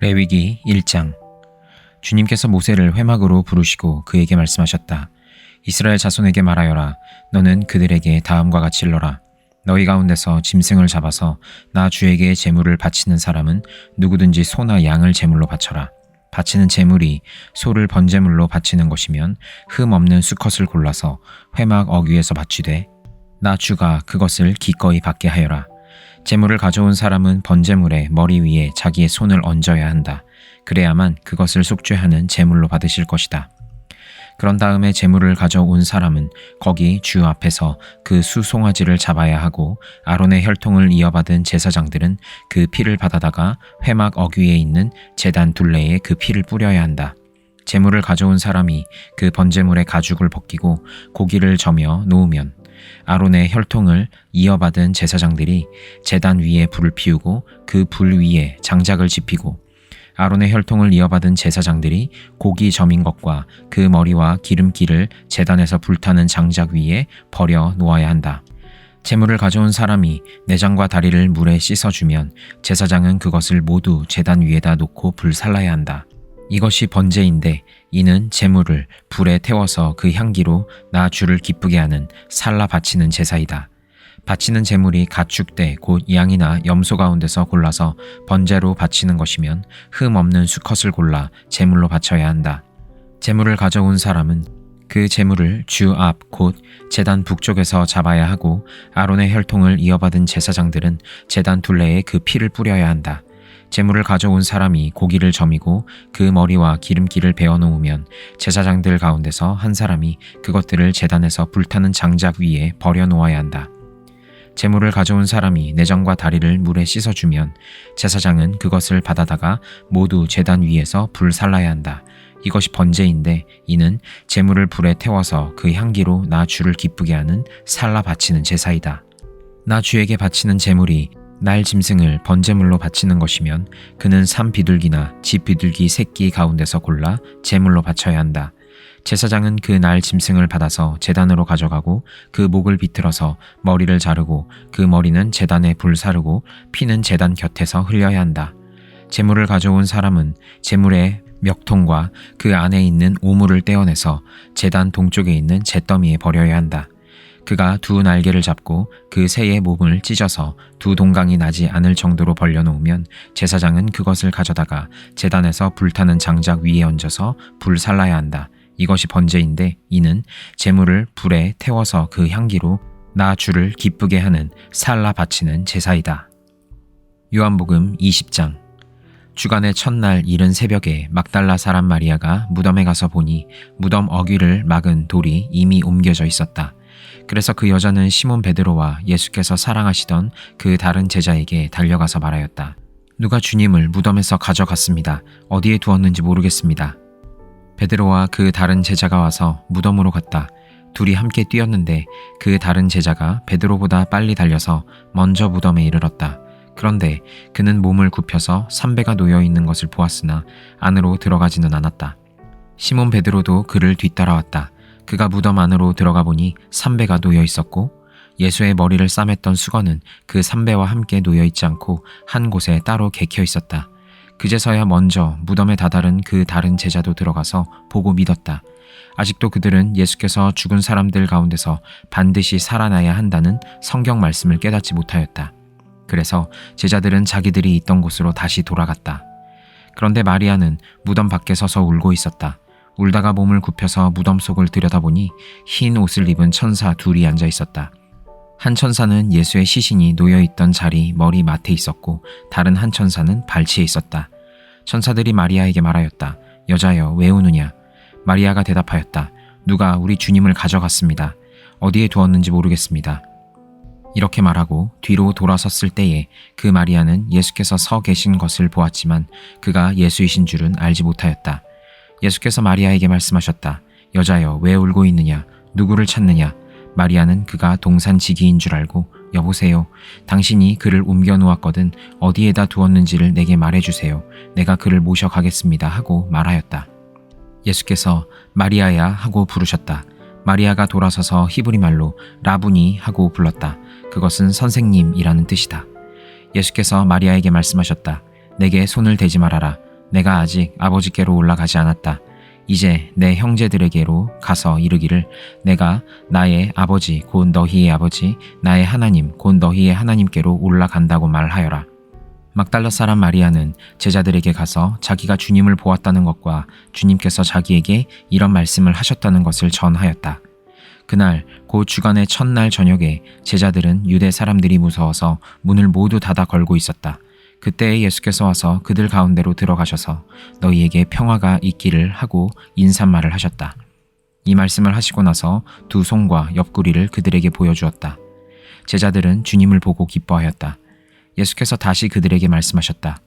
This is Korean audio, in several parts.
레위기 1장. 주님께서 모세를 회막으로 부르시고 그에게 말씀하셨다. 이스라엘 자손에게 말하여라. 너는 그들에게 다음과 같이 일러라. 너희 가운데서 짐승을 잡아서 나 주에게 제물을 바치는 사람은 누구든지 소나 양을 제물로 바쳐라. 바치는 제물이 소를 번제물로 바치는 것이면 흠 없는 수컷을 골라서 회막 어귀에서 바치되 나 주가 그것을 기꺼이 받게 하여라. 제물을 가져온 사람은 번제물의 머리 위에 자기의 손을 얹어야 한다. 그래야만 그것을 속죄하는 제물로 받으실 것이다. 그런 다음에 제물을 가져온 사람은 거기 주 앞에서 그 수송아지를 잡아야 하고 아론의 혈통을 이어받은 제사장들은 그 피를 받아다가 회막 어귀에 있는 제단 둘레에 그 피를 뿌려야 한다. 제물을 가져온 사람이 그 번제물의 가죽을 벗기고 고기를 저며 놓으면 아론의 혈통을 이어받은 제사장들이 제단 위에 불을 피우고 그 불 위에 장작을 지피고 아론의 혈통을 이어받은 제사장들이 고기 점인 것과 그 머리와 기름기를 제단에서 불타는 장작 위에 버려 놓아야 한다. 제물을 가져온 사람이 내장과 다리를 물에 씻어주면 제사장은 그것을 모두 제단 위에다 놓고 불살라야 한다. 이것이 번제인데 이는 제물을 불에 태워서 그 향기로 나 주를 기쁘게 하는 살라 바치는 제사이다. 바치는 제물이 가축대 곧 양이나 염소 가운데서 골라서 번제로 바치는 것이면 흠 없는 수컷을 골라 제물로 바쳐야 한다. 제물을 가져온 사람은 그 제물을 주 앞 곧 제단 북쪽에서 잡아야 하고 아론의 혈통을 이어받은 제사장들은 제단 둘레에 그 피를 뿌려야 한다. 제물을 가져온 사람이 고기를 점이고 그 머리와 기름기를 베어 놓으면 제사장들 가운데서 한 사람이 그것들을 제단에서 불타는 장작 위에 버려 놓아야 한다. 제물을 가져온 사람이 내장과 다리를 물에 씻어주면 제사장은 그것을 받아다가 모두 제단 위에서 불살라야 한다. 이것이 번제인데 이는 제물을 불에 태워서 그 향기로 나 주를 기쁘게 하는 살라 바치는 제사이다. 나 주에게 바치는 제물이 날 짐승을 번제물로 바치는 것이면 그는 산 비둘기나 집 비둘기 새끼 가운데서 골라 제물로 바쳐야 한다. 제사장은 그 날 짐승을 받아서 제단으로 가져가고 그 목을 비틀어서 머리를 자르고 그 머리는 제단에 불사르고 피는 제단 곁에서 흘려야 한다. 제물을 가져온 사람은 제물의 멱통과 그 안에 있는 오물을 떼어내서 제단 동쪽에 있는 잿더미에 버려야 한다. 그가 두 날개를 잡고 그 새의 몸을 찢어서 두 동강이 나지 않을 정도로 벌려놓으면 제사장은 그것을 가져다가 제단에서 불타는 장작 위에 얹어서 불살라야 한다. 이것이 번제인데 이는 제물을 불에 태워서 그 향기로 나 주를 기쁘게 하는 살라 바치는 제사이다. 요한복음 20장. 주간의 첫날 이른 새벽에 막달라 사람 마리아가 무덤에 가서 보니 무덤 어귀를 막은 돌이 이미 옮겨져 있었다. 그래서 그 여자는 시몬 베드로와 예수께서 사랑하시던 그 다른 제자에게 달려가서 말하였다. 누가 주님을 무덤에서 가져갔습니다. 어디에 두었는지 모르겠습니다. 베드로와 그 다른 제자가 와서 무덤으로 갔다. 둘이 함께 뛰었는데 그 다른 제자가 베드로보다 빨리 달려서 먼저 무덤에 이르렀다. 그런데 그는 몸을 굽혀서 삼배가 놓여 있는 것을 보았으나 안으로 들어가지는 않았다. 시몬 베드로도 그를 뒤따라왔다. 그가 무덤 안으로 들어가 보니 삼배가 놓여 있었고 예수의 머리를 싸맸던 수건은 그 삼배와 함께 놓여 있지 않고 한 곳에 따로 개켜 있었다. 그제서야 먼저 무덤에 다다른 그 다른 제자도 들어가서 보고 믿었다. 아직도 그들은 예수께서 죽은 사람들 가운데서 반드시 살아나야 한다는 성경 말씀을 깨닫지 못하였다. 그래서 제자들은 자기들이 있던 곳으로 다시 돌아갔다. 그런데 마리아는 무덤 밖에 서서 울고 있었다. 울다가 몸을 굽혀서 무덤 속을 들여다보니 흰 옷을 입은 천사 둘이 앉아 있었다. 한 천사는 예수의 시신이 놓여있던 자리 머리 맡에 있었고 다른 한 천사는 발치에 있었다. 천사들이 마리아에게 말하였다. 여자여 왜 우느냐? 마리아가 대답하였다. 누가 우리 주님을 가져갔습니다. 어디에 두었는지 모르겠습니다. 이렇게 말하고 뒤로 돌아섰을 때에 그 마리아는 예수께서 서 계신 것을 보았지만 그가 예수이신 줄은 알지 못하였다. 예수께서 마리아에게 말씀하셨다. 여자여 왜 울고 있느냐? 누구를 찾느냐? 마리아는 그가 동산지기인 줄 알고 여보세요. 당신이 그를 옮겨 놓았거든 어디에다 두었는지를 내게 말해주세요. 내가 그를 모셔가겠습니다 하고 말하였다. 예수께서 마리아야 하고 부르셨다. 마리아가 돌아서서 히브리 말로 라부니 하고 불렀다. 그것은 선생님이라는 뜻이다. 예수께서 마리아에게 말씀하셨다. 내게 손을 대지 말아라. 내가 아직 아버지께로 올라가지 않았다. 이제 내 형제들에게로 가서 이르기를 내가 나의 아버지 곧 너희의 아버지 나의 하나님 곧 너희의 하나님께로 올라간다고 말하여라. 막달라 사람 마리아는 제자들에게 가서 자기가 주님을 보았다는 것과 주님께서 자기에게 이런 말씀을 하셨다는 것을 전하였다. 그날 곧 주간의 첫날 저녁에 제자들은 유대 사람들이 무서워서 문을 모두 닫아 걸고 있었다. 그때 예수께서 와서 그들 가운데로 들어가셔서 너희에게 평화가 있기를 하고 인사말을 하셨다. 이 말씀을 하시고 나서 두 손과 옆구리를 그들에게 보여주었다. 제자들은 주님을 보고 기뻐하였다. 예수께서 다시 그들에게 말씀하셨다.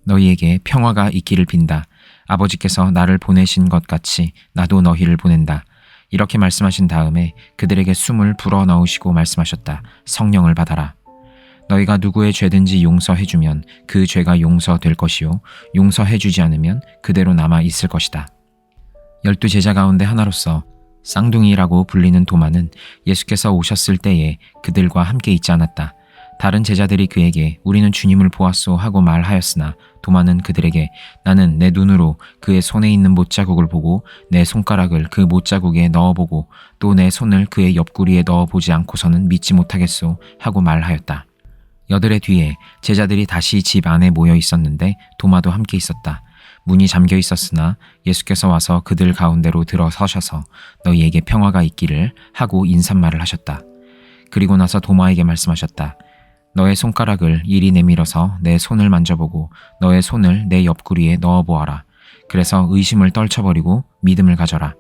너희에게 평화가 있기를 빈다. 아버지께서 나를 보내신 것 같이 나도 너희를 보낸다. 이렇게 말씀하신 다음에 그들에게 숨을 불어넣으시고 말씀하셨다. 성령을 받아라. 너희가 누구의 죄든지 용서해주면 그 죄가 용서될 것이요 용서해주지 않으면 그대로 남아 있을 것이다. 12 제자 가운데 하나로서 쌍둥이라고 불리는 도마는 예수께서 오셨을 때에 그들과 함께 있지 않았다. 다른 제자들이 그에게 우리는 주님을 보았소 하고 말하였으나 도마는 그들에게 나는 내 눈으로 그의 손에 있는 못자국을 보고 내 손가락을 그 못자국에 넣어보고 또 내 손을 그의 옆구리에 넣어보지 않고서는 믿지 못하겠소 하고 말하였다. 여드레 뒤에 제자들이 다시 집 안에 모여 있었는데 도마도 함께 있었다. 문이 잠겨 있었으나 예수께서 와서 그들 가운데로 들어서셔서 너희에게 평화가 있기를 하고 인사말을 하셨다. 그리고 나서 도마에게 말씀하셨다. 너의 손가락을 이리 내밀어서 내 손을 만져보고 너의 손을 내 옆구리에 넣어보아라. 그래서 의심을 떨쳐버리고 믿음을 가져라.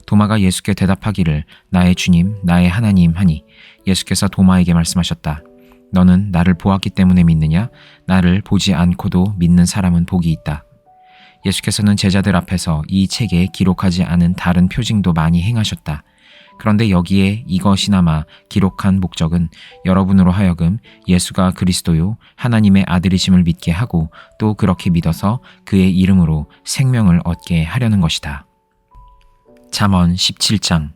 도마가 예수께 대답하기를 나의 주님 나의 하나님 하니 예수께서 도마에게 말씀하셨다. 너는 나를 보았기 때문에 믿느냐? 나를 보지 않고도 믿는 사람은 복이 있다. 예수께서는 제자들 앞에서 이 책에 기록하지 않은 다른 표징도 많이 행하셨다. 그런데 여기에 이것이나마 기록한 목적은 여러분으로 하여금 예수가 그리스도요 하나님의 아들이심을 믿게 하고 또 그렇게 믿어서 그의 이름으로 생명을 얻게 하려는 것이다. 잠언 17장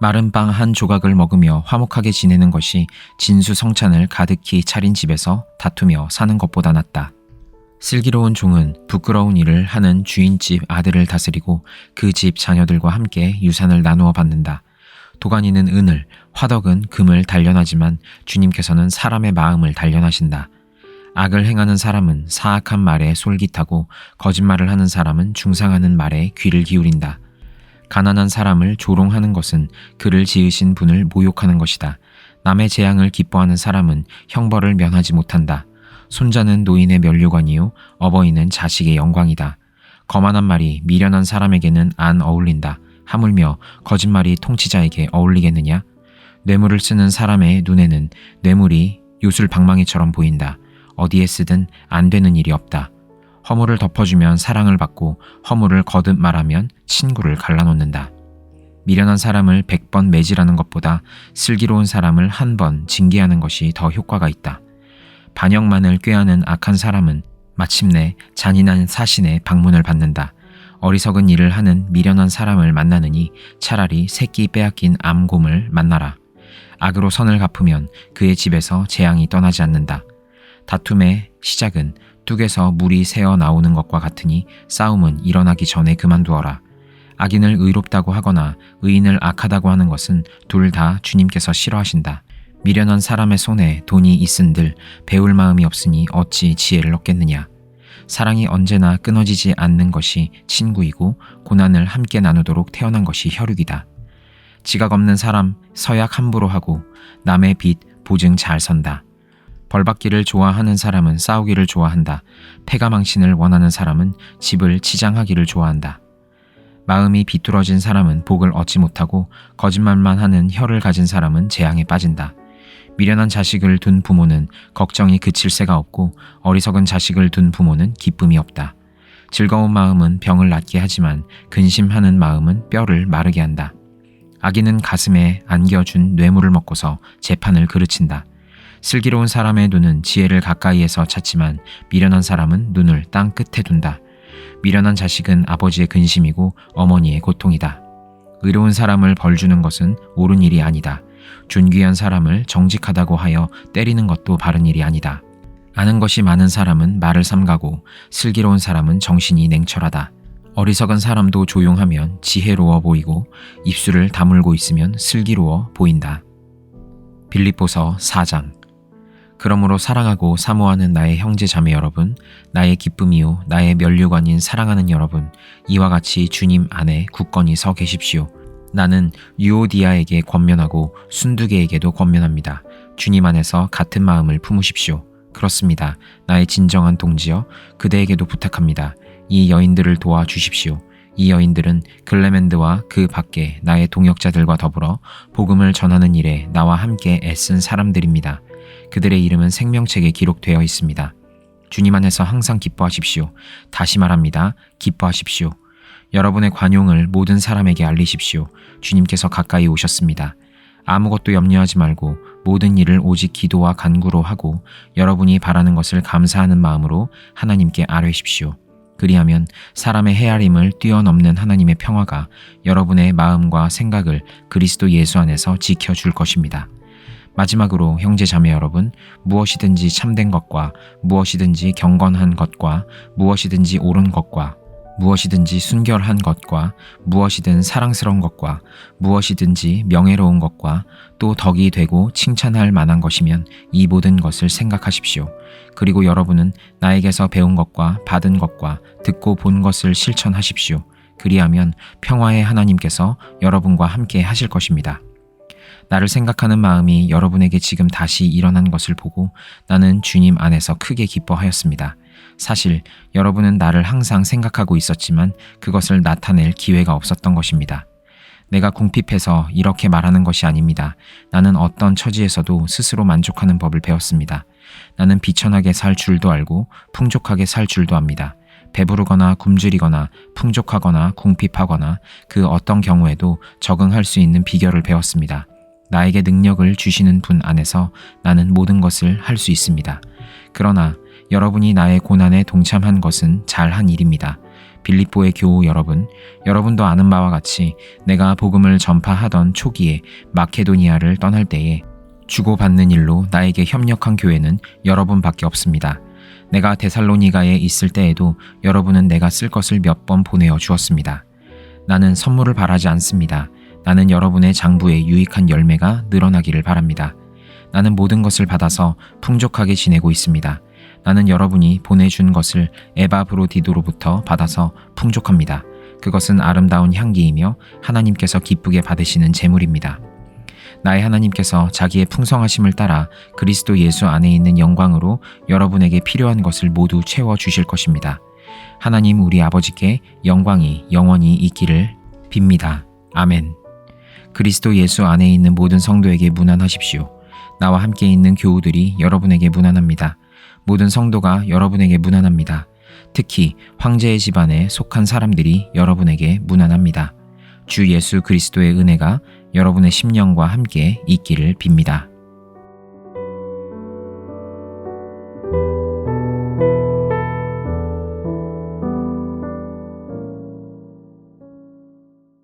마른 빵 한 조각을 먹으며 화목하게 지내는 것이 진수성찬을 가득히 차린 집에서 다투며 사는 것보다 낫다. 슬기로운 종은 부끄러운 일을 하는 주인집 아들을 다스리고 그 집 자녀들과 함께 유산을 나누어 받는다. 도가니는 은을, 화덕은 금을 단련하지만 주님께서는 사람의 마음을 단련하신다. 악을 행하는 사람은 사악한 말에 솔깃하고 거짓말을 하는 사람은 중상하는 말에 귀를 기울인다. 가난한 사람을 조롱하는 것은 그를 지으신 분을 모욕하는 것이다. 남의 재앙을 기뻐하는 사람은 형벌을 면하지 못한다. 손자는 노인의 면류관이요 어버이는 자식의 영광이다. 거만한 말이 미련한 사람에게는 안 어울린다. 하물며 거짓말이 통치자에게 어울리겠느냐? 뇌물을 쓰는 사람의 눈에는 뇌물이 요술 방망이처럼 보인다. 어디에 쓰든 안 되는 일이 없다. 허물을 덮어주면 사랑을 받고 허물을 거듭 말하면 친구를 갈라놓는다. 미련한 사람을 100번 매질하는 것보다 슬기로운 사람을 한 번 징계하는 것이 더 효과가 있다. 반역만을 꾀하는 악한 사람은 마침내 잔인한 사신의 방문을 받는다. 어리석은 일을 하는 미련한 사람을 만나느니 차라리 새끼 빼앗긴 암곰을 만나라. 악으로 선을 갚으면 그의 집에서 재앙이 떠나지 않는다. 다툼의 시작은 뚝에서 물이 새어 나오는 것과 같으니 싸움은 일어나기 전에 그만두어라. 악인을 의롭다고 하거나 의인을 악하다고 하는 것은 둘 다 주님께서 싫어하신다. 미련한 사람의 손에 돈이 있은들 배울 마음이 없으니 어찌 지혜를 얻겠느냐. 사랑이 언제나 끊어지지 않는 것이 친구이고 고난을 함께 나누도록 태어난 것이 혈육이다. 지각 없는 사람 서약 함부로 하고 남의 빚 보증 잘 선다. 벌받기를 좋아하는 사람은 싸우기를 좋아한다. 패가망신을 원하는 사람은 집을 치장하기를 좋아한다. 마음이 비뚤어진 사람은 복을 얻지 못하고 거짓말만 하는 혀를 가진 사람은 재앙에 빠진다. 미련한 자식을 둔 부모는 걱정이 그칠 새가 없고 어리석은 자식을 둔 부모는 기쁨이 없다. 즐거운 마음은 병을 낫게 하지만 근심하는 마음은 뼈를 마르게 한다. 악인은 가슴에 안겨준 뇌물을 먹고서 재판을 그르친다. 슬기로운 사람의 눈은 지혜를 가까이에서 찾지만 미련한 사람은 눈을 땅 끝에 둔다. 미련한 자식은 아버지의 근심이고 어머니의 고통이다. 의로운 사람을 벌주는 것은 옳은 일이 아니다. 존귀한 사람을 정직하다고 하여 때리는 것도 바른 일이 아니다. 아는 것이 많은 사람은 말을 삼가고 슬기로운 사람은 정신이 냉철하다. 어리석은 사람도 조용하면 지혜로워 보이고 입술을 다물고 있으면 슬기로워 보인다. 빌립보서 4장. 그러므로 사랑하고 사모하는 나의 형제 자매 여러분, 나의 기쁨이요 나의 면류관인 사랑하는 여러분, 이와 같이 주님 안에 굳건히 서 계십시오. 나는 유오디아에게 권면하고 순두계에게도 권면합니다. 주님 안에서 같은 마음을 품으십시오. 그렇습니다. 나의 진정한 동지여, 그대에게도 부탁합니다. 이 여인들을 도와주십시오. 이 여인들은 글레멘드와 그 밖에 나의 동역자들과 더불어 복음을 전하는 일에 나와 함께 애쓴 사람들입니다. 그들의 이름은 생명책에 기록되어 있습니다. 주님 안에서 항상 기뻐하십시오. 다시 말합니다. 기뻐하십시오. 여러분의 관용을 모든 사람에게 알리십시오. 주님께서 가까이 오셨습니다. 아무것도 염려하지 말고 모든 일을 오직 기도와 간구로 하고 여러분이 바라는 것을 감사하는 마음으로 하나님께 아뢰십시오. 그리하면 사람의 헤아림을 뛰어넘는 하나님의 평화가 여러분의 마음과 생각을 그리스도 예수 안에서 지켜줄 것입니다. 마지막으로 형제 자매 여러분, 무엇이든지 참된 것과 무엇이든지 경건한 것과 무엇이든지 옳은 것과 무엇이든지 순결한 것과 무엇이든 사랑스러운 것과 무엇이든지 명예로운 것과 또 덕이 되고 칭찬할 만한 것이면 이 모든 것을 생각하십시오. 그리고 여러분은 나에게서 배운 것과 받은 것과 듣고 본 것을 실천하십시오. 그리하면 평화의 하나님께서 여러분과 함께 하실 것입니다. 나를 생각하는 마음이 여러분에게 지금 다시 일어난 것을 보고 나는 주님 안에서 크게 기뻐하였습니다. 사실 여러분은 나를 항상 생각하고 있었지만 그것을 나타낼 기회가 없었던 것입니다. 내가 궁핍해서 이렇게 말하는 것이 아닙니다. 나는 어떤 처지에서도 스스로 만족하는 법을 배웠습니다. 나는 비천하게 살 줄도 알고 풍족하게 살 줄도 압니다. 배부르거나 굶주리거나 풍족하거나 궁핍하거나 그 어떤 경우에도 적응할 수 있는 비결을 배웠습니다. 나에게 능력을 주시는 분 안에서 나는 모든 것을 할 수 있습니다. 그러나 여러분이 나의 고난에 동참한 것은 잘한 일입니다. 빌립보의 교우 여러분, 여러분도 아는 바와 같이 내가 복음을 전파하던 초기에 마케도니아를 떠날 때에 주고받는 일로 나에게 협력한 교회는 여러분밖에 없습니다. 내가 데살로니가에 있을 때에도 여러분은 내가 쓸 것을 몇 번 보내어 주었습니다. 나는 선물을 바라지 않습니다. 나는 여러분의 장부에 유익한 열매가 늘어나기를 바랍니다. 나는 모든 것을 받아서 풍족하게 지내고 있습니다. 나는 여러분이 보내준 것을 에바브로디도로부터 받아서 풍족합니다. 그것은 아름다운 향기이며 하나님께서 기쁘게 받으시는 제물입니다. 나의 하나님께서 자기의 풍성하심을 따라 그리스도 예수 안에 있는 영광으로 여러분에게 필요한 것을 모두 채워주실 것입니다. 하나님 우리 아버지께 영광이 영원히 있기를 빕니다. 아멘. 그리스도 예수 안에 있는 모든 성도에게 문안하십시오. 나와 함께 있는 교우들이 여러분에게 문안합니다. 모든 성도가 여러분에게 문안합니다. 특히 황제의 집안에 속한 사람들이 여러분에게 문안합니다. 주 예수 그리스도의 은혜가 여러분의 심령과 함께 있기를 빕니다.